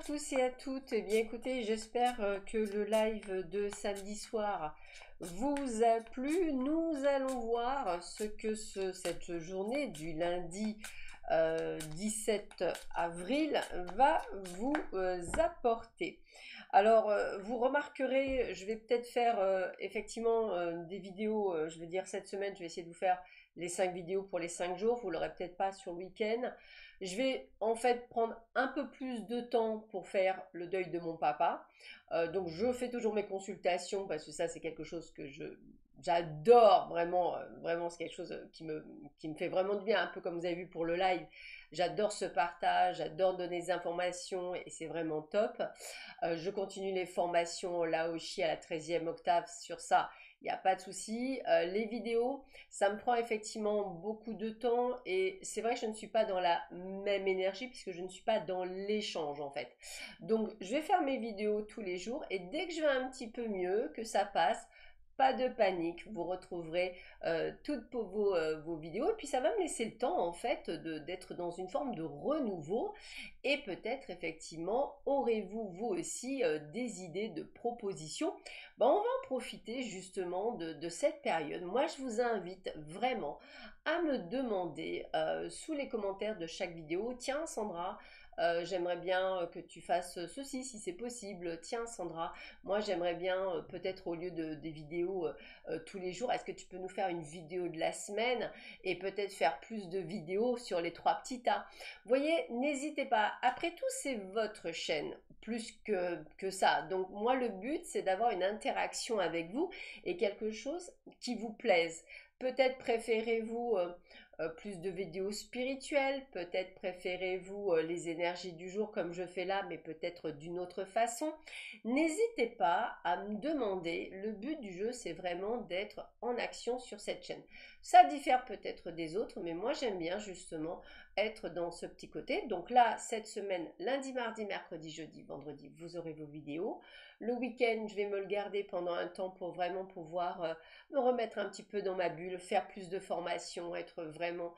tous et à toutes. Eh bien, écoutez, j'espère que le live de samedi soir vous a plu. Nous allons voir ce que cette journée du lundi 17 avril va vous apporter. Alors, vous remarquerez, je vais peut-être faire effectivement des vidéos, je veux dire cette semaine, je vais essayer de vous faire les 5 vidéos pour les 5 jours, vous ne l'aurez peut-être pas sur le week-end. Je vais en fait prendre un peu plus de temps pour faire le deuil de mon papa. Donc je fais toujours mes consultations parce que ça c'est quelque chose que j'adore vraiment, vraiment c'est quelque chose qui me fait vraiment du bien, un peu comme vous avez vu pour le live. J'adore ce partage, j'adore donner des informations et c'est vraiment top. Je continue les formations là aussi à la 13e octave sur ça. Il n'y a pas de souci. Les vidéos, ça me prend effectivement beaucoup de temps et c'est vrai que je ne suis pas dans la même énergie puisque je ne suis pas dans l'échange en fait. Donc je vais faire mes vidéos tous les jours et dès que je vais un petit peu mieux, que ça passe, pas de panique, vous retrouverez toutes vos vidéos et puis ça va me laisser le temps en fait d'être dans une forme de renouveau et peut-être effectivement aurez-vous vous aussi des idées de propositions. Ben, on va en profiter justement de cette période. Moi je vous invite vraiment à me demander sous les commentaires de chaque vidéo, tiens Sandra, j'aimerais bien que tu fasses ceci si c'est possible. Tiens Sandra, moi j'aimerais bien peut-être au lieu des vidéos tous les jours, est-ce que tu peux nous faire une vidéo de la semaine et peut-être faire plus de vidéos sur les 3 petits tas. Vous voyez, n'hésitez pas. Après tout, c'est votre chaîne plus que ça. Donc moi le but c'est d'avoir une interaction avec vous et quelque chose qui vous plaise. Peut-être préférez-vous plus de vidéos spirituelles, peut-être préférez-vous les énergies du jour comme je fais là, mais peut-être d'une autre façon. N'hésitez pas à me demander, le but du jeu c'est vraiment d'être en action sur cette chaîne. Ça diffère peut-être des autres, mais moi j'aime bien justement être dans ce petit côté. Donc là, cette semaine, lundi, mardi, mercredi, jeudi, vendredi, vous aurez vos vidéos. Le week-end, je vais me le garder pendant un temps pour vraiment pouvoir me remettre un petit peu dans ma bulle, faire plus de formation, être vraiment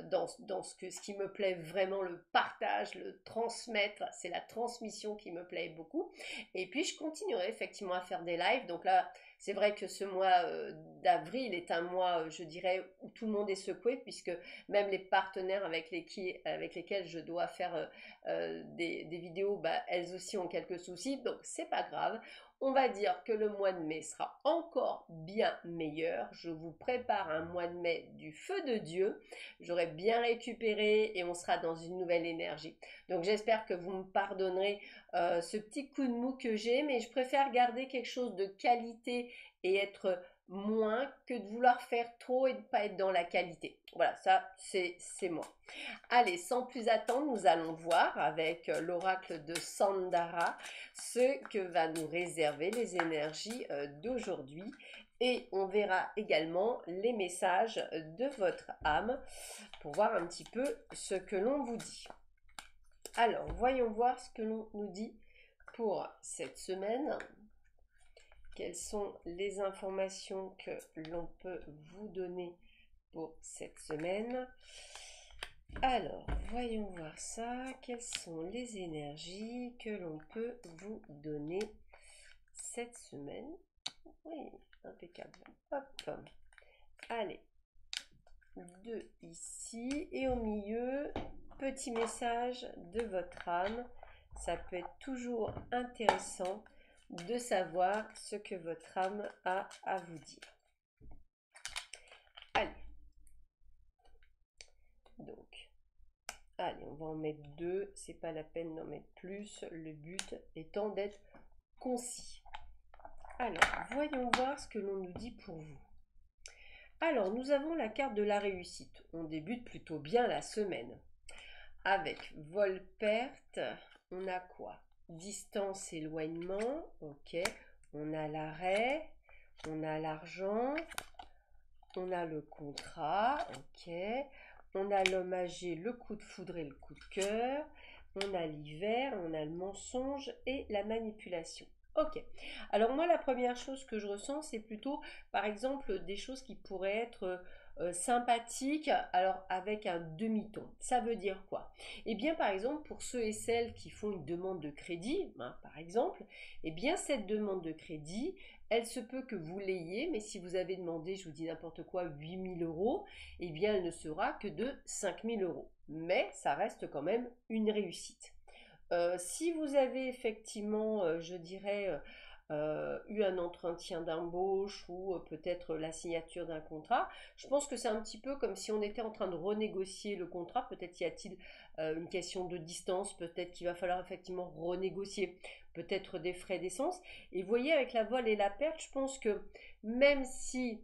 dans ce qui me plaît vraiment, le partage, le transmettre, c'est la transmission qui me plaît beaucoup. Et puis je continuerai effectivement à faire des lives. Donc là, c'est vrai que ce mois d'avril est un mois, je dirais, où tout le monde est secoué, puisque même les partenaires avec lesquels je dois faire des vidéos, bah, elles aussi ont quelques soucis, donc c'est pas grave. On va dire que le mois de mai sera encore bien meilleur. Je vous prépare un mois de mai du feu de Dieu. J'aurai bien récupéré et on sera dans une nouvelle énergie. Donc j'espère que vous me pardonnerez ce petit coup de mou que j'ai, mais je préfère garder quelque chose de qualité et être moins que de vouloir faire trop et de ne pas être dans la qualité. Voilà, ça c'est moi. Allez, sans plus attendre, nous allons voir avec l'oracle de Sandara ce que va nous réserver les énergies d'aujourd'hui. Et on verra également les messages de votre âme pour voir un petit peu ce que l'on vous dit. Alors, voyons voir ce que l'on nous dit pour cette semaine. Quelles sont les informations que l'on peut vous donner pour cette semaine? Alors, voyons voir ça. Quelles sont les énergies que l'on peut vous donner cette semaine? Oui, impeccable. Hop. Allez. 2 ici. Et au milieu, petit message de votre âme. Ça peut être toujours intéressant de savoir ce que votre âme a à vous dire. Allez. Donc, allez, on va en mettre 2. C'est pas la peine d'en mettre plus. Le but étant d'être concis. Alors, voyons voir ce que l'on nous dit pour vous. Alors, nous avons la carte de la réussite. On débute plutôt bien la semaine. Avec vol-perte, on a quoi? Distance, éloignement, ok. On a l'arrêt, on a l'argent, on a le contrat, ok. On a l'homme âgé, le coup de foudre et le coup de cœur. On a l'hiver, on a le mensonge et la manipulation. Ok. Alors moi, la première chose que je ressens, c'est plutôt, par exemple, des choses qui pourraient être sympathique, alors avec un demi-ton. Ça veut dire quoi? Eh bien, par exemple, pour ceux et celles qui font une demande de crédit, hein, par exemple, eh bien, cette demande de crédit, elle se peut que vous l'ayez, mais si vous avez demandé, je vous dis n'importe quoi, 8 000 €, eh bien, elle ne sera que de 5 000 €. Mais ça reste quand même une réussite. Si vous avez effectivement, je dirais, eu un entretien d'embauche ou peut-être la signature d'un contrat, je pense que c'est un petit peu comme si on était en train de renégocier le contrat. Peut-être y a-t-il une question de distance, peut-être qu'il va falloir effectivement renégocier, peut-être des frais d'essence. Et vous voyez, avec la vol et la perte, je pense que même si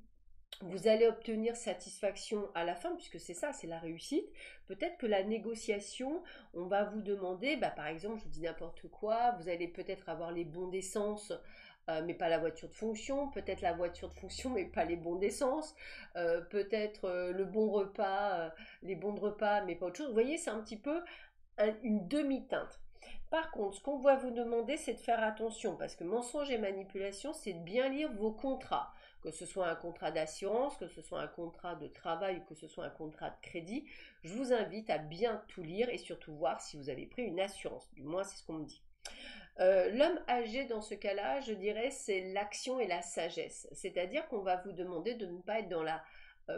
vous allez obtenir satisfaction à la fin, puisque c'est ça, c'est la réussite. Peut-être que la négociation, on va vous demander, bah, par exemple, je vous dis n'importe quoi, vous allez peut-être avoir les bons d'essence, mais pas la voiture de fonction, peut-être la voiture de fonction, mais pas les bons d'essence, peut-être le bon repas, les bons de repas, mais pas autre chose. Vous voyez, c'est un petit peu une demi-teinte. Par contre, ce qu'on va vous demander, c'est de faire attention, parce que mensonge et manipulation, c'est de bien lire vos contrats, que ce soit un contrat d'assurance, que ce soit un contrat de travail ou que ce soit un contrat de crédit. Je vous invite à bien tout lire et surtout voir si vous avez pris une assurance. Du moins, c'est ce qu'on me dit. L'homme âgé, dans ce cas-là, je dirais, c'est l'action et la sagesse. C'est-à-dire qu'on va vous demander de ne pas être dans la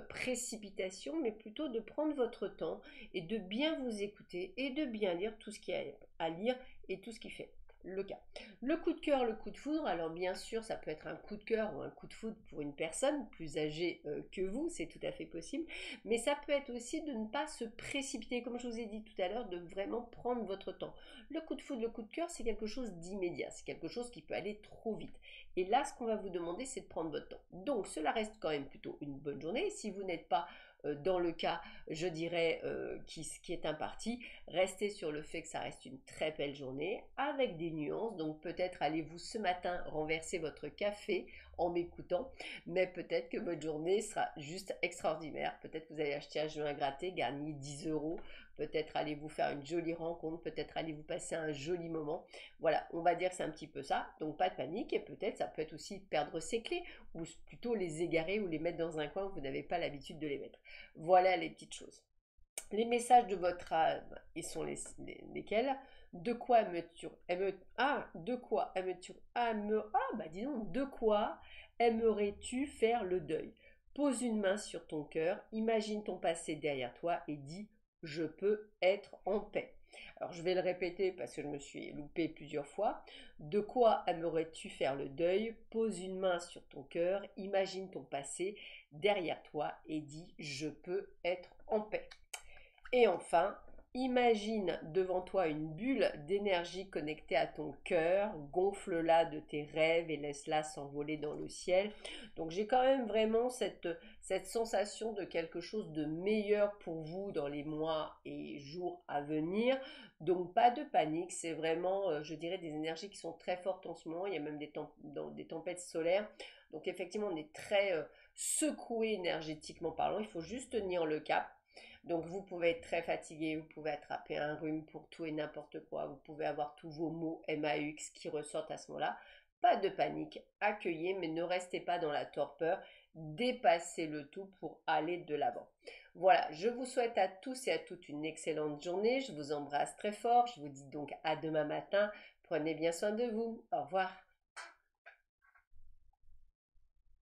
précipitation, mais plutôt de prendre votre temps et de bien vous écouter et de bien lire tout ce qu'il y a à lire et tout ce qui fait le cas. Le coup de cœur, le coup de foudre, alors bien sûr, ça peut être un coup de cœur ou un coup de foudre pour une personne plus âgée que vous, c'est tout à fait possible, mais ça peut être aussi de ne pas se précipiter, comme je vous ai dit tout à l'heure, de vraiment prendre votre temps. Le coup de foudre, le coup de cœur, c'est quelque chose d'immédiat, c'est quelque chose qui peut aller trop vite. Et là, ce qu'on va vous demander, c'est de prendre votre temps. Donc, cela reste quand même plutôt une bonne journée. Si vous n'êtes pas dans le cas, je dirais, qui est imparti, restez sur le fait que ça reste une très belle journée avec des nuances. Donc, peut-être allez-vous ce matin renverser votre café en m'écoutant, mais peut-être que votre journée sera juste extraordinaire. Peut-être que vous allez acheter un jeu à gratter, gagner 10 €. Peut-être allez-vous faire une jolie rencontre, peut-être allez-vous passer un joli moment. Voilà, on va dire que c'est un petit peu ça, donc pas de panique, et peut-être ça peut être aussi perdre ses clés, ou plutôt les égarer ou les mettre dans un coin où vous n'avez pas l'habitude de les mettre. Voilà les petites choses. Les messages de votre âme, ils sont lesquels? De quoi de quoi aimes-tu, bah dis donc, de quoi aimerais-tu faire le deuil? Pose une main sur ton cœur, imagine ton passé derrière toi et dis je peux être en paix. Alors je vais le répéter parce que je me suis loupé plusieurs fois. De quoi aimerais-tu faire le deuil? Pose une main sur ton cœur, imagine ton passé derrière toi et dis je peux être en paix. Et enfin, imagine devant toi une bulle d'énergie connectée à ton cœur, gonfle-la de tes rêves et laisse-la s'envoler dans le ciel. Donc j'ai quand même vraiment cette sensation de quelque chose de meilleur pour vous dans les mois et jours à venir. Donc pas de panique, c'est vraiment, je dirais, des énergies qui sont très fortes en ce moment. Il y a même des tempêtes solaires. Donc effectivement, on est très secoué énergétiquement parlant. Il faut juste tenir le cap. Donc vous pouvez être très fatigué, vous pouvez attraper un rhume pour tout et n'importe quoi, vous pouvez avoir tous vos mots MAX qui ressortent à ce moment-là. Pas de panique, accueillez, mais ne restez pas dans la torpeur, dépassez le tout pour aller de l'avant. Voilà, je vous souhaite à tous et à toutes une excellente journée, je vous embrasse très fort, je vous dis donc à demain matin, prenez bien soin de vous, au revoir.